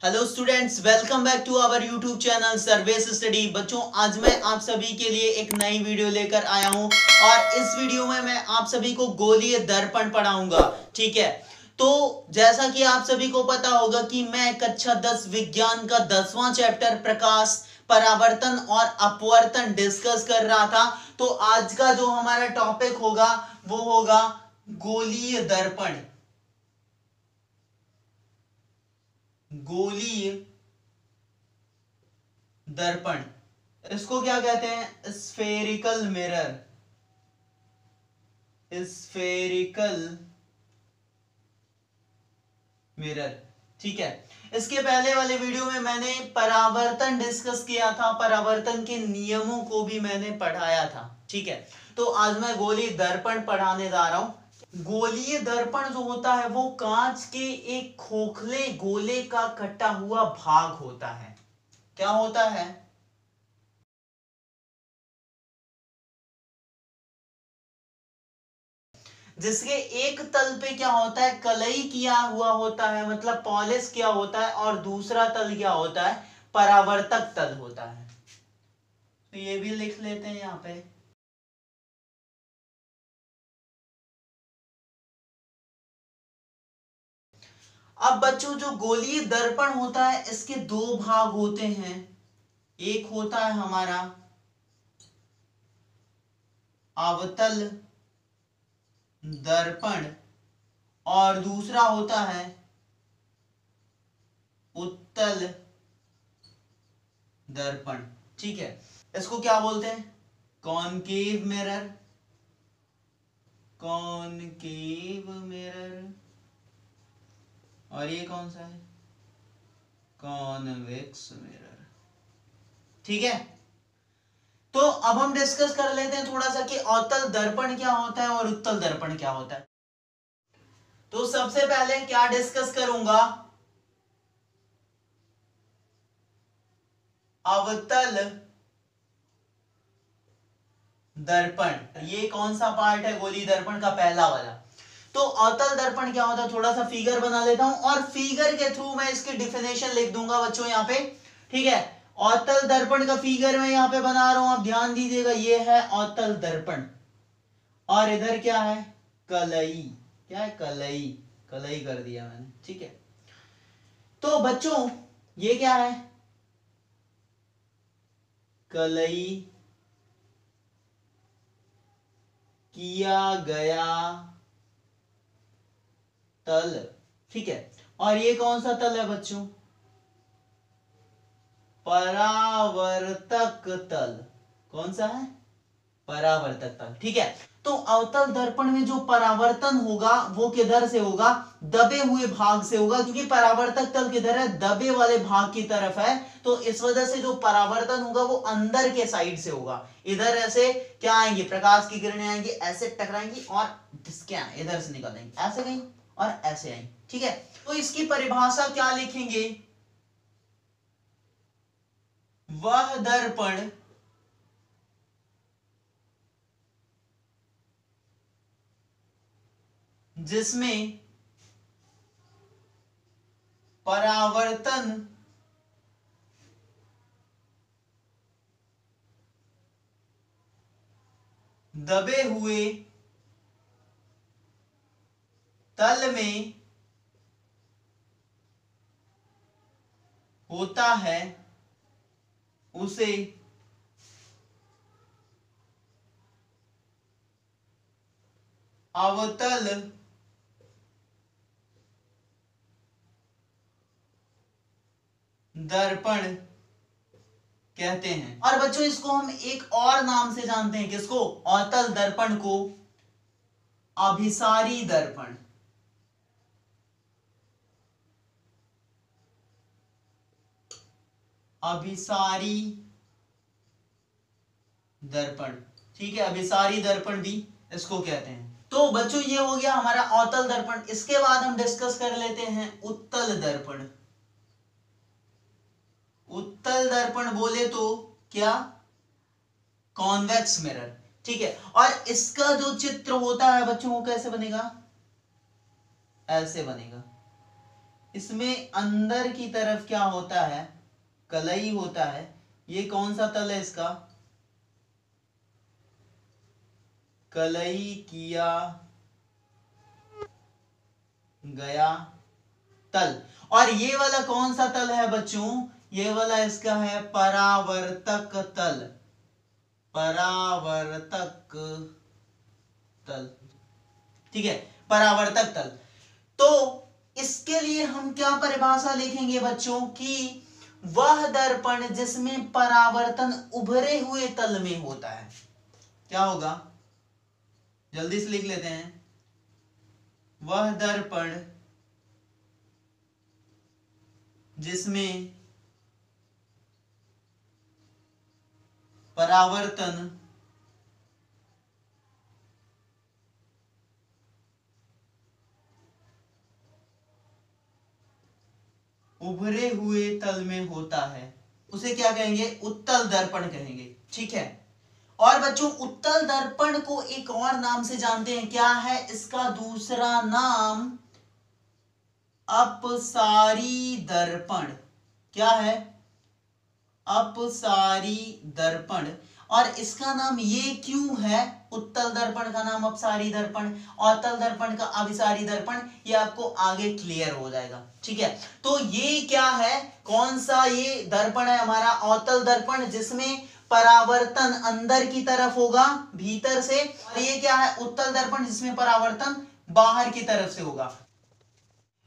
Hello students, welcome back to our YouTube channel सर्वेस study. बच्चों, आज मैं आप सभी के लिए एक नई वीडियो लेकर आया हूं और इस वीडियो में मैं आप सभी को गोलीय दर्पण पढ़ाऊंगा। ठीक है, तो जैसा कि आप सभी को पता होगा कि मैं कक्षा 10 विज्ञान का 10वां चैप्टर प्रकाश, परावर्तन और अपवर्तन डिस्कस कर रहा था। तो आज का जो हमारा टॉपिक होगा वो होगा गोलीय दर्पण। गोलीय दर्पण, इसको क्या कहते हैं? Spherical mirror. स्फेरिकल मिरर, ठीक है। इसके पहले वाले वीडियो में मैंने परावर्तन डिस्कस किया था, परावर्तन के नियमों को भी मैंने पढ़ाया था। ठीक है, तो आज मैं गोलीय दर्पण पढ़ाने जा रहा हूं। गोलीय दर्पण जो होता है वो कांच के एक खोखले गोले का कटा हुआ भाग होता है। क्या होता है? जिसके एक तल पे क्या होता है? कलई किया हुआ होता है, मतलब पॉलिश किया होता है, और दूसरा तल क्या होता है? परावर्तक तल होता है। तो ये भी लिख लेते हैं यहां पे। अब बच्चों, जो गोलीय दर्पण होता है इसके दो भाग होते हैं। एक होता है हमारा अवतल दर्पण और दूसरा होता है उत्तल दर्पण। ठीक है, इसको क्या बोलते हैं? Concave mirror, concave mirror. और ये कौन सा है? Convex mirror. ठीक है, तो अब हम डिस्कस कर लेते हैं थोड़ा सा कि अवतल दर्पण क्या होता है और उत्तल दर्पण क्या होता है। तो सबसे पहले क्या डिस्कस करूंगा? अवतल दर्पण। ये कौन सा पार्ट है गोलीय दर्पण का? पहला वाला। तो अवतल दर्पण क्या होता है, थोड़ा सा फिगर बना लेता हूं और फिगर के थ्रू मैं इसकी डिफिनेशन लिख दूंगा बच्चों यहां पे। ठीक है, अवतल दर्पण का फिगर मैं यहां पे बना रहा हूं, आप ध्यान दीजिएगा। ये है अवतल दर्पण और इधर क्या है? कलई। क्या है? कलई। कलई कर दिया मैंने। ठीक है, तो बच्चों ये क्या है? कलई किया गया तल। ठीक है, और ये कौन सा तल है बच्चों? परावर्तक तल। कौन सा है? परावर्तक तल। ठीक है, तो अवतल दर्पण में जो परावर्तन होगा वो किधर से होगा? दबे हुए भाग से होगा, क्योंकि परावर्तक तल किधर है? दबे वाले भाग की तरफ है। तो इस वजह से जो परावर्तन होगा वो अंदर के साइड से होगा। इधर ऐसे क्या आएंगे? प्रकाश की किरणें आएंगी, ऐसे टकराएंगी और इधर से निकलेंगी, ऐसे गई और ऐसे आएंगी। ठीक है, तो इसकी परिभाषा क्या लिखेंगे? वह दर्पण जिसमें परावर्तन दबे हुए तल में होता है उसे अवतल दर्पण कहते हैं। और बच्चों इसको हम एक और नाम से जानते हैं। किसको? अवतल दर्पण को अभिसारी दर्पण। अभिसारी दर्पण। ठीक है, अभिसारी दर्पण भी इसको कहते हैं। तो बच्चों ये हो गया हमारा अवतल दर्पण। इसके बाद हम डिस्कस कर लेते हैं उत्तल दर्पण। उत्तल दर्पण बोले तो क्या? Convex mirror. ठीक है, और इसका जो चित्र होता है बच्चों वो कैसे बनेगा? ऐसे बनेगा। इसमें अंदर की तरफ क्या होता है, कलई होता है। ये कौन सा तल है इसका, कलई किया गया तल। और ये वाला कौन सा तल है बच्चों, ये वाला इसका है परावर्तक तल, परावर्तक तल। ठीक है, परावर्तक तल। तो इसके लिए हम क्या परिभाषा लिखेंगे बच्चों, कि वह दर्पण जिसमें परावर्तन उभरे हुए तल में होता है। क्या होगा, जल्दी से लिख लेते हैं। वह दर्पण जिसमें परावर्तन उभरे हुए तल में होता है, उसे क्या कहेंगे, उत्तल दर्पण कहेंगे। ठीक है। और बच्चों उत्तल दर्पण को एक और नाम से जानते हैं, क्या है इसका दूसरा नाम, अपसारी दर्पण। क्या है, अपसारी दर्पण। और इसका नाम ये क्यों है, उत्तल दर्पण का नाम अपसारी दर्पण, अवतल दर्पण का अभिसारी दर्पण, ये आपको आगे क्लियर हो जाएगा। ठीक है। तो ये क्या है, कौन सा ये दर्पण है हमारा, अवतल दर्पण, जिसमें परावर्तन अंदर की तरफ होगा भीतर से। और ये क्या है, उत्तल दर्पण, जिसमें परावर्तन बाहर की तरफ से होगा।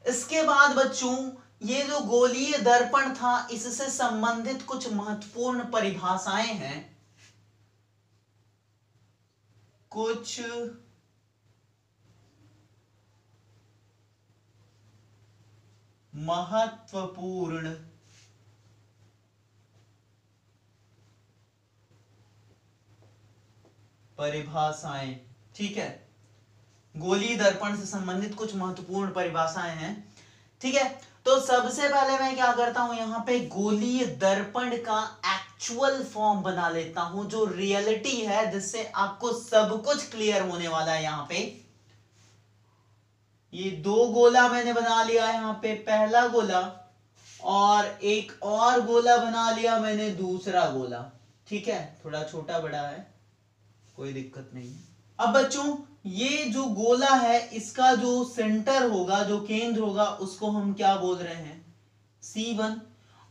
इसके बाद बच्चों ये जो गोलीय दर्पण था, इससे संबंधित कुछ महत्वपूर्ण परिभाषाएं हैं, कुछ महत्वपूर्ण परिभाषाएं। ठीक है, गोलीय दर्पण से संबंधित कुछ महत्वपूर्ण परिभाषाएं हैं। ठीक है। तो सबसे पहले मैं क्या करता हूं, यहां पे गोलीय दर्पण का एक्चुअल फॉर्म बना लेता हूं, जो रियलिटी है, जिससे आपको सब कुछ क्लियर होने वाला है। यहां पे ये दो गोला मैंने बना लिया है, यहां पे पहला गोला, और एक और गोला बना लिया मैंने, दूसरा गोला। ठीक है, थोड़ा छोटा बड़ा है, कोई दिक्कत नहीं है। अब बच्चों ये जो गोला है, इसका जो सेंटर होगा, जो केंद्र होगा, उसको हम क्या बोल रहे हैं, C1।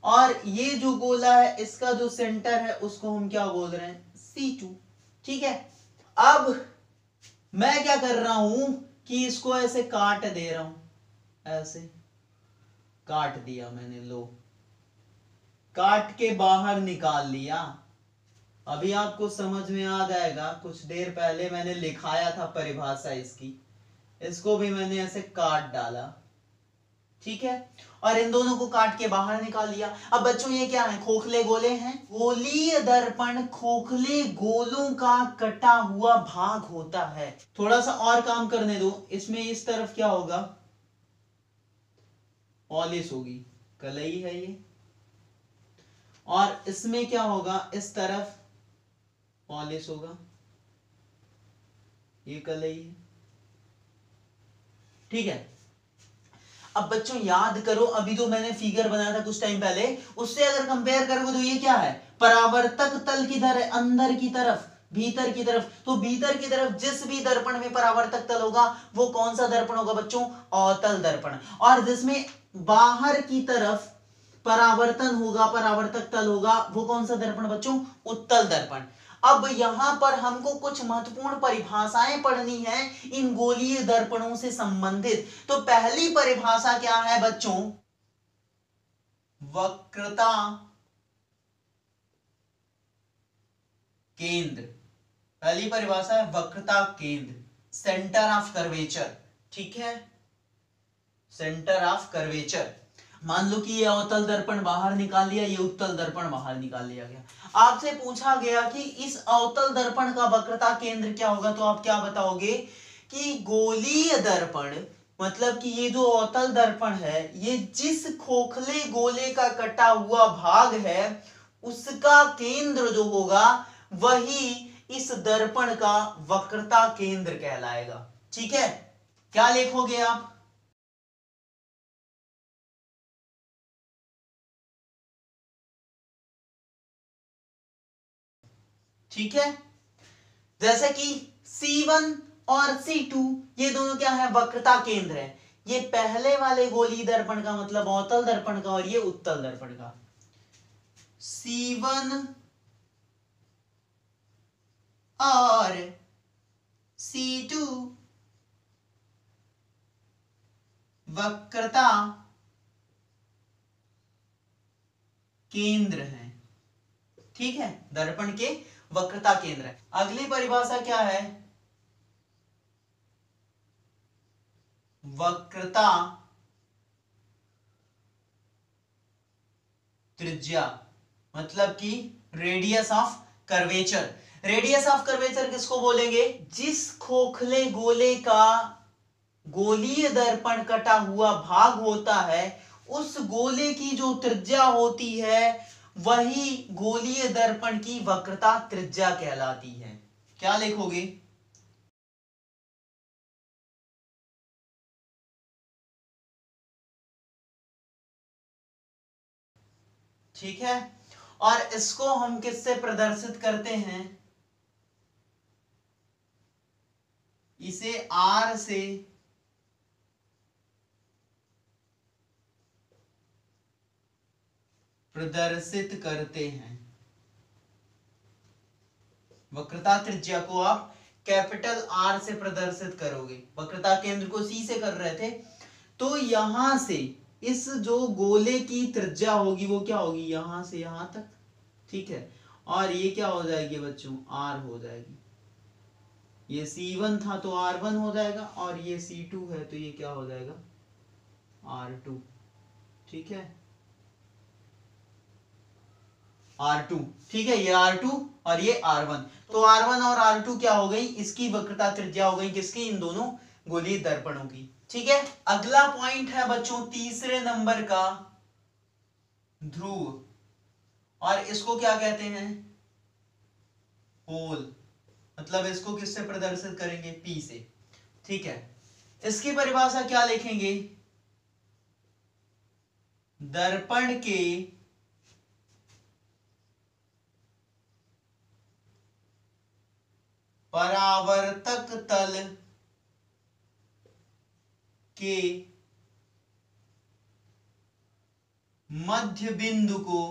और ये जो गोला है, इसका जो सेंटर है, उसको हम क्या बोल रहे हैं, C2। ठीक है। अब मैं क्या कर रहा हूं कि इसको ऐसे काट दे रहा हूं, ऐसे काट दिया मैंने, लो काट के बाहर निकाल लिया। अभी आपको समझ में आ जाएगा, कुछ देर पहले मैंने लिखाया था परिभाषा इसकी, इसको भी मैंने ऐसे काट डाला। ठीक है, और इन दोनों को काट के बाहर निकाल लिया। अब बच्चों ये क्या है, खोखले गोले हैं। गोलीय दर्पण खोखले गोलों का कटा हुआ भाग होता है। थोड़ा सा और काम करने दो, इसमें इस तरफ क्या होगा, पॉलिश होगी, कलई है ये, और इसमें क्या होगा, इस तरफ पॉलिश होगा, ये कलई है। ठीक है। अब बच्चों याद करो, अभी जो मैंने फिगर बनाया था कुछ टाइम पहले, उससे अगर कंपेयर करोगे तो ये क्या है, परावर्तक तल किधर है, अंदर की तरफ, भीतर की तरफ। तो भीतर की तरफ जिस भी दर्पण में परावर्तक तल होगा, वो कौन सा दर्पण होगा बच्चों, अवतल दर्पण। और जिसमें बाहर की तरफ परावर्तन होगा, परावर्तक तल होगा, वो कौन सा दर्पण बच्चों, उत्तल दर्पण। अब यहां पर हमको कुछ महत्वपूर्ण परिभाषाएं पढ़नी है इन गोलीय दर्पणों से संबंधित। तो पहली परिभाषा क्या है बच्चों, वक्रता केंद्र। पहली परिभाषा है वक्रता केंद्र, सेंटर ऑफ कर्वेचर। ठीक है, सेंटर ऑफ कर्वेचर। मान लो कि ये अवतल दर्पण बाहर निकाल लिया, ये उत्तल दर्पण बाहर निकाल लिया गया। आपसे पूछा गया कि इस अवतल दर्पण का वक्रता केंद्र क्या होगा, तो आप क्या बताओगे कि गोलीय दर्पण, मतलब कि ये जो अवतल दर्पण है, ये जिस खोखले गोले का कटा हुआ भाग है, उसका केंद्र जो होगा, वही इस दर्पण का वक्रता केंद्र कहलाएगा। ठीक है, क्या लिखोगे आप, ठीक है। जैसे कि C1 और C2 ये दोनों क्या है, वक्रता केंद्र है। ये पहले वाले गोलीय दर्पण का मतलब अवतल दर्पण का, और ये उत्तल दर्पण का। C1 और C2 वक्रता केंद्र है, ठीक है, दर्पण के वक्रता केंद्र है। अगली परिभाषा क्या है, वक्रता त्रिज्या, मतलब कि radius of curvature. Radius of curvature किसको बोलेंगे, जिस खोखले गोले का गोलीय दर्पण कटा हुआ भाग होता है, उस गोले की जो त्रिज्या होती है वही गोलीय दर्पण की वक्रता त्रिज्या कहलाती है। क्या लिखोगे, ठीक है। और इसको हम किससे प्रदर्शित करते हैं, इसे R से प्रदर्शित करते हैं। वक्रता त्रिज्या को आप कैपिटल R से प्रदर्शित करोगे। वक्रता केंद्र को C से कर रहे थे, तो यहां से इस जो गोले की त्रिज्या होगी वो क्या होगी, यहां से यहां तक, ठीक है। और ये क्या हो जाएगी बच्चों, R हो जाएगी। ये C1 था तो R1 हो जाएगा, और ये C2 है तो ये क्या हो जाएगा, R2, ठीक है, R2, ठीक है। ये R2 और ये R1, तो R1 और R2 क्या हो गई, इसकी वक्रता त्रिज्या हो गई किसकी, इन दोनों गोलीय दर्पणों की, ठीक है। अगला पॉइंट है बच्चों तीसरे नंबर का, ध्रुव, और इसको क्या कहते हैं, पोल। मतलब इसको किससे प्रदर्शित करेंगे, P से, ठीक है। इसकी परिभाषा क्या लिखेंगे, दर्पण के परावर्तक तल के मध्य बिंदु को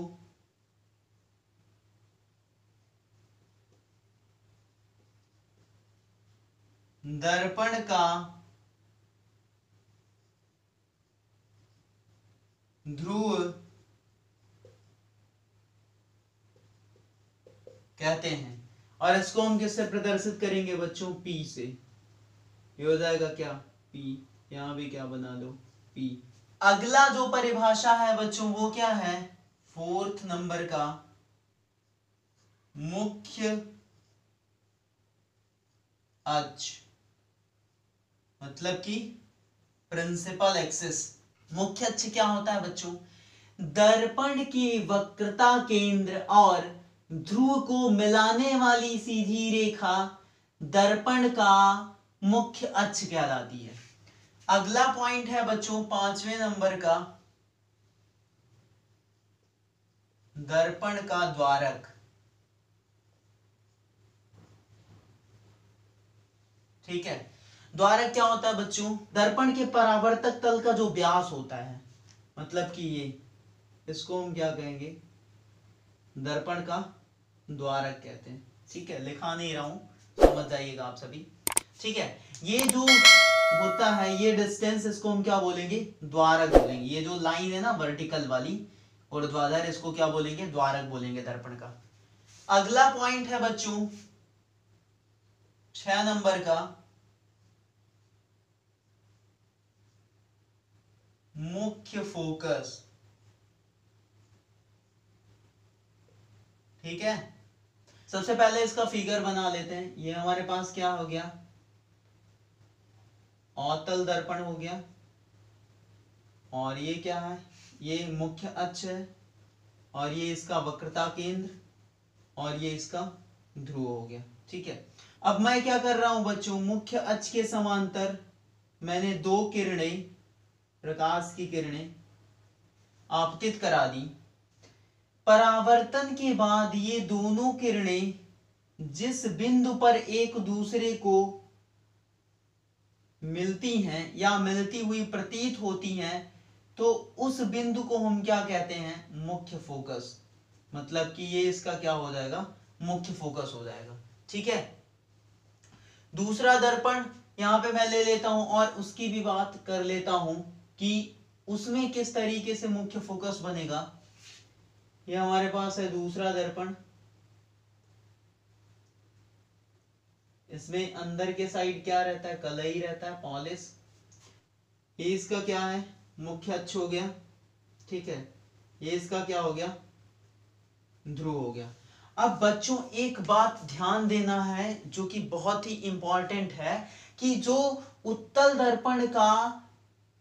दर्पण का ध्रुव कहते हैं। और इसको हम किससे प्रदर्शित करेंगे बच्चों, P से। ये हो जाएगा क्या, P, यहां भी क्या बना दो, P। अगला जो परिभाषा है बच्चों वो क्या है, फोर्थ नंबर का, मुख्य अक्ष, मतलब कि प्रिंसिपल एक्सिस। मुख्य अक्ष क्या होता है बच्चों, दर्पण की वक्रता केंद्र और ध्रुव को मिलाने वाली सीधी रेखा दर्पण का मुख्य अक्ष कहलाती है। अगला पॉइंट है बच्चों पांचवें नंबर का, दर्पण का द्वारक, ठीक है। द्वारक क्या होता है बच्चों, दर्पण के परावर्तक तल का जो व्यास होता है, मतलब कि ये, इसको हम क्या कहेंगे, दर्पण का द्वारक कहते हैं, ठीक है। लिखा नहीं रहा हूं, समझ जाइएगा आप सभी, ठीक है। ये जो होता है ये डिस्टेंस, इसको हम क्या बोलेंगे, द्वारक बोलेंगे। ये जो लाइन है ना वर्टिकल वाली ऊर्ध्वाधर, इसको क्या बोलेंगे, द्वारक बोलेंगे दर्पण का। अगला पॉइंट है बच्चों 6 नंबर का, मुख्य फोकस, ठीक है। सबसे पहले इसका फिगर बना लेते हैं। ये हमारे पास क्या हो गया, अवतल दर्पण हो गया, और ये क्या है, ये मुख्य अक्ष है, और ये इसका वक्रता केंद्र, और ये इसका ध्रुव हो गया, ठीक है। अब मैं क्या कर रहा हूं बच्चों, मुख्य अक्ष के समांतर मैंने दो किरणें, प्रकाश की किरणें आपतित करा दी। परावर्तन के बाद ये दोनों किरणें जिस बिंदु पर एक दूसरे को मिलती हैं या मिलती हुई प्रतीत होती हैं, तो उस बिंदु को हम क्या कहते हैं? मुख्य फोकस। मतलब कि ये इसका क्या हो जाएगा? मुख्य फोकस हो जाएगा। ठीक है। दूसरा दर्पण यहां पे मैं ले लेता हूं और उसकी भी बात कर लेता हूं कि उसमें किस तरीके से मुख्य फोकस बनेगा। ये हमारे पास है दूसरा दर्पण। इसमें अंदर के साइड क्या रहता है? कलई रहता है, पॉलिश। ये इसका क्या है? मुख्य अक्ष हो गया। ठीक है। ये इसका क्या हो गया? ध्रुव हो गया। अब बच्चों एक बात ध्यान देना है जो कि बहुत ही इंपॉर्टेंट है, कि जो उत्तल दर्पण का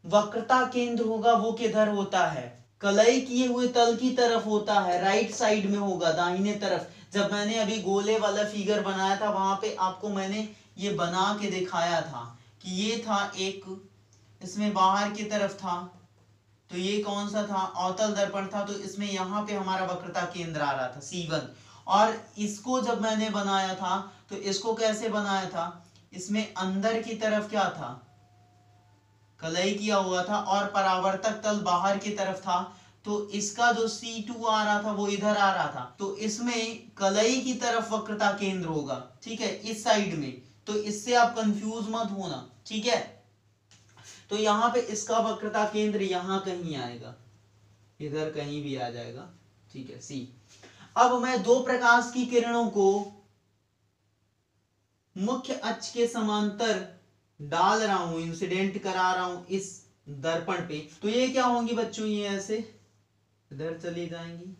वक्रता केंद्र होगा वो किधर होता है? कलई किए हुए तल की तरफ होता है, राइट साइड में होगा, दाहिने तरफ। जब मैंने अभी गोले वाला फिगर बनाया था वहां पे आपको मैंने ये बना के दिखाया था कि ये था एक, इसमें बाहर की तरफ था, तो ये कौन सा था? अवतल दर्पण था। तो इसमें यहां पे हमारा वक्रता केंद्र आ रहा था C1। और इसको जब मैंने बनाया था तो इसको कैसे बनाया था? इसमें अंदर की तरफ क्या था? कलई किया हुआ था और परावर्तक तल बाहर की तरफ था। तो इसका जो C2 आ रहा था वो इधर आ रहा था। तो इसमें कलई की तरफ वक्रता केंद्र होगा। ठीक है, इस साइड में। तो इससे आप कंफ्यूज मत होना। ठीक है। तो यहां पे इसका वक्रता केंद्र यहां कहीं आएगा, इधर कहीं भी आ जाएगा। ठीक है, सी। अब मैं दो प्रकाश की किरणों को मुख्य अक्ष के समांतर डाल रहा हूं, इंसिडेंट करा रहा हूं इस दर्पण पे। तो ये क्या होंगी बच्चों? ये ऐसे इधर चली जाएंगी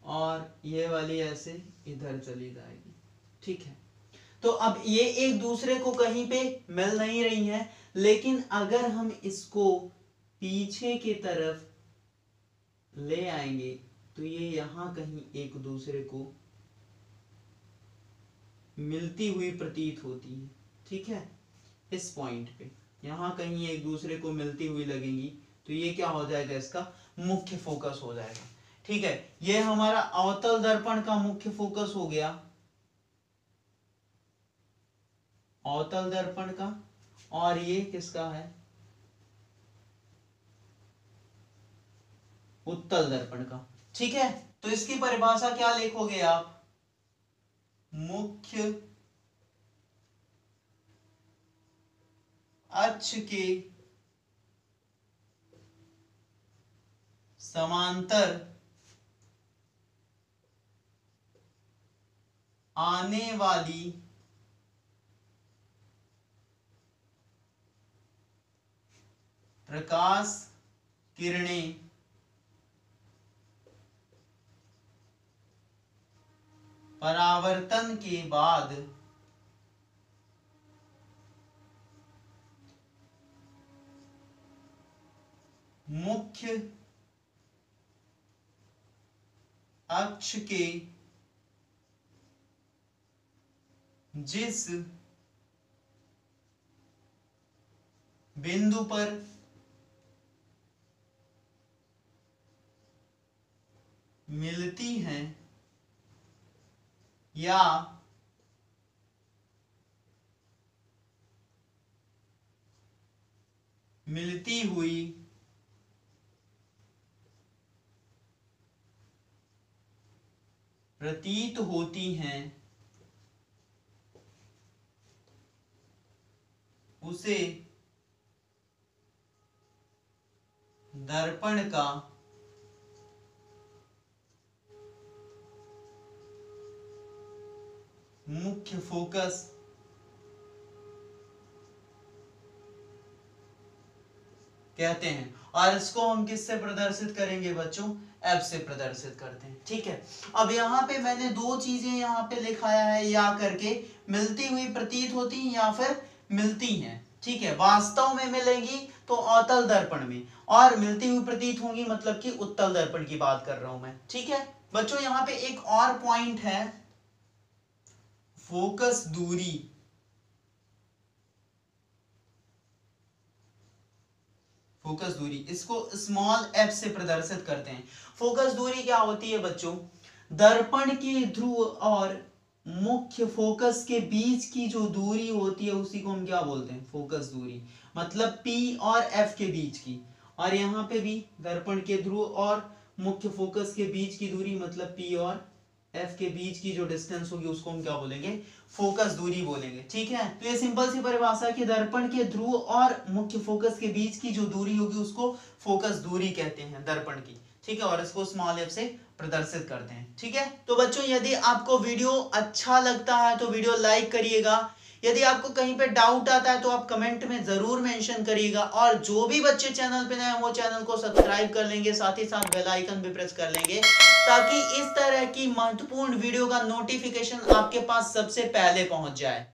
और ये वाली ऐसे इधर चली जाएगी। ठीक है। तो अब ये एक दूसरे को कहीं पे मिल नहीं रही हैं, लेकिन अगर हम इसको पीछे की तरफ ले आएंगे तो ये यहां कहीं एक दूसरे को मिलती हुई प्रतीत होती है। ठीक है। इस पॉइंट पे यहां कहीं एक दूसरे को मिलती हुई लगेंगी, तो ये क्या हो जाएगा? इसका मुख्य फोकस हो जाएगा। ठीक है। ये हमारा अवतल दर्पण का मुख्य फोकस हो गया, अवतल दर्पण का। और ये किसका है? उत्तल दर्पण का। ठीक है। तो इसकी परिभाषा क्या लिखोगे आप? मुख्य अक्ष के समांतर आने वाली प्रकाश किरणें परावर्तन के बाद मुख्य अक्ष के जिस बिंदु पर मिलती हैं या मिलती हुई प्रतीत होती हैं, उसे दर्पण का मुख्य फोकस कहते हैं। और इसको हम किससे प्रदर्शित करेंगे बच्चों? F से प्रदर्शित करते हैं। ठीक है। अब यहाँ पे मैंने दो चीजें यहाँ पे लिखाया है, या करके, मिलती हुई प्रतीत होती हैं या फिर मिलती हैं। ठीक है। वास्तव में मिलेंगी तो अवतल दर्पण में, और मिलती हुई प्रतीत होंगी मतलब कि उत्तल दर्पण की बात कर रहा हूं मैं। ठीक है बच्चों। यहाँ पे एक और पॉइंट है, फोकस दूरी। फोकस दूरी, इसको स्मॉल f से प्रदर्शित करते हैं। फोकस दूरी क्या होती है बच्चों? दर्पण के ध्रुव और मुख्य फोकस के बीच की जो दूरी होती है उसी को हम क्या बोलते हैं, फोकस दूरी, मतलब P और F के बीच की। और यहाँ पे भी दर्पण के ध्रुव और मुख्य फोकस के बीच की दूरी, मतलब P और F के बीच की जो डिस्टेंस होगी उसको हम क्या बोलेंगे, फोकस दूरी बोलेंगे। ठीक है, तो ये सिंपल सी परिभाषा है कि दर्पण के ध्रुव और मुख्य फोकस के बीच की जो दूरी होगी उसको फोकस दूरी कहते हैं दर्पण की। ठीक है, और इसको स्मॉल f से प्रदर्शित करते हैं। ठीक है, तो बच्चों यदि आपको वीडियो अच्छा लगता है तो वीडियो लाइक करिएगा। यदि आपको कहीं पे डाउट आता है तो आप कमेंट में जरूर मेंशन करिएगा, और जो भी बच्चे चैनल पे नए हैं वो चैनल को सब्सक्राइब कर लेंगे, साथ ही साथ बेल आइकन भी प्रेस कर लेंगे, ताकि इस तरह की महत्वपूर्ण वीडियो का नोटिफिकेशन आपके पास सबसे पहले पहुंच जाए।